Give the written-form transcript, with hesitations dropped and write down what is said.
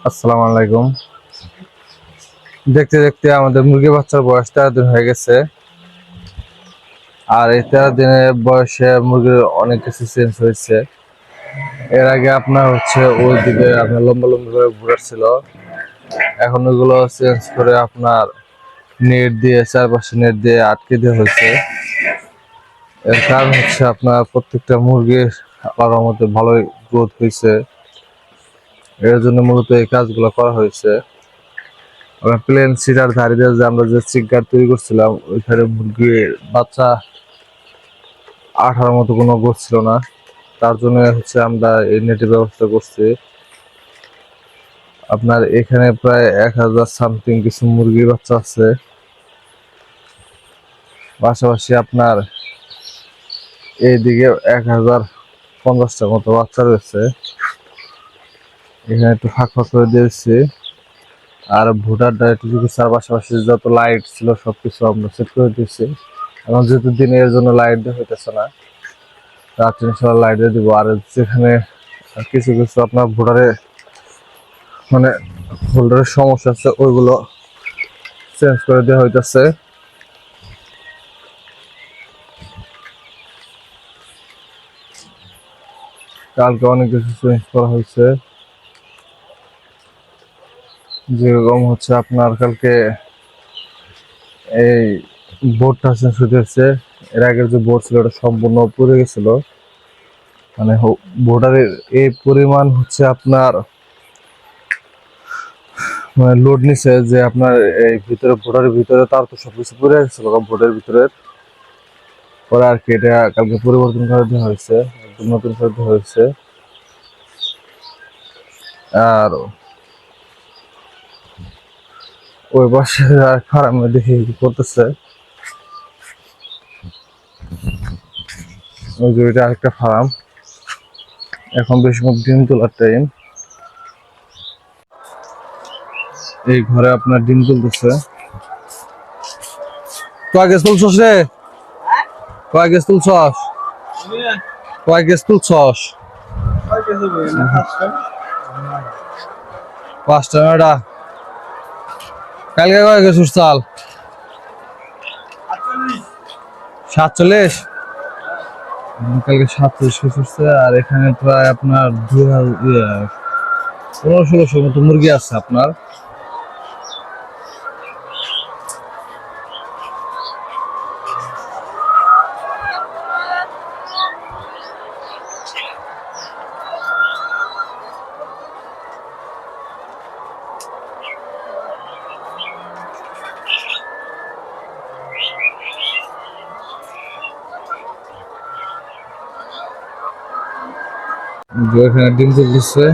আসসালামু আলাইকুম। দেখতে দেখতে আমাদের মুরগি বাচ্চার বয়স 13 দিন হয়ে গেছে। আর এই 13 দিনের বয়সে মুরগির অনেক কিছু চেঞ্জ হয়েছে। এর আগে আপনার ওইদিকে আপনার লম্বা লম্বা করে ভুড়ার ছিল, এখন ওইগুলো চেঞ্জ করে আপনার নেট দিয়ে, চারপাশে নেট দিয়ে আটকে দেওয়া হয়েছে। এর কারণ আপনার প্রত্যেকটা মুরগির আল্লাহর মধ্যে ভালোই গ্রোথ হয়েছে। এর জন্য মূলত এই কাজগুলো করা হয়েছে। আমরা প্লেন সিটার ধারে দিয়ে যে আমরা যে চিকগার তৈরি করছিলাম, ওইখানে মুরগির বাচ্চা আঠার মতো কোনো গোছ ছিল না। তার জন্য আমরা এই নেটের ব্যবস্থা করছি। আপনার এখানে প্রায় 1000 সামথিং কিছু মুরগির বাচ্চা আছে। পাশাপাশি আপনার এইদিকে 1050টার মতো বাচ্চা রয়েছে। এখানে একটু ফাঁক ফাঁক করে দিয়েছি। আর ভোটারটা একটু তার পাশাপাশি যত লাইট ছিল সবকিছু আমরা সেট করে দিয়েছি। এখন যেহেতু দিনের জন্য লাইট দেওয়া হইতেছে না, রাত্রে ইনশাল্লাহ লাইট দিয়ে দিব। আর যেখানে কিছু কিছু আপনার ভোটারে মানে হোল্ডারের সমস্যা আছে, ওইগুলো চেঞ্জ করে দেওয়া হইতেছে। কালকে অনেক কিছু চেঞ্জ করা হয়েছে, যেরকম আপনার কালকে এই বোর্ডটা চেঞ্জ হইতেছে। এর আগের যে বোর্ড ছিল ওটা সম্পূর্ণ পুড়ে গেছিল। মানে বোর্ডারের এই পরিমাণ আপনার মানে লোড নিছে যে আপনার এই ভিতরে বোর্ডারের ভিতরে তার তো সবকিছু পুড়ে গেছিল বোর্ডের ভিতরে। পরে আর কি এটা কালকে পরিবর্তন করে দেওয়া হয়েছে, একদম নতুন করে দেওয়া হয়েছে। আর ওই পাশে আর ফার্মে দেখি কি করতেছে। ওই যে ওইটা আরেকটা ফার্ম, এখন বেশি ডিম তোলার টাইম। এই ঘরে আপনার ডিম তুলতেছে। কয় গেছ তুলছস রে? কয় গেছ তুলছস? কয় গেছ তুলছস? 5টা 9টা। কালকে কয় গেছিস চাল? 47। কালকে 47 গেছে। আর এখানে প্রায় আপনার 1500-1600 মতো মুরগি আছে আপনার। এখানে ডিম তুলতেছে।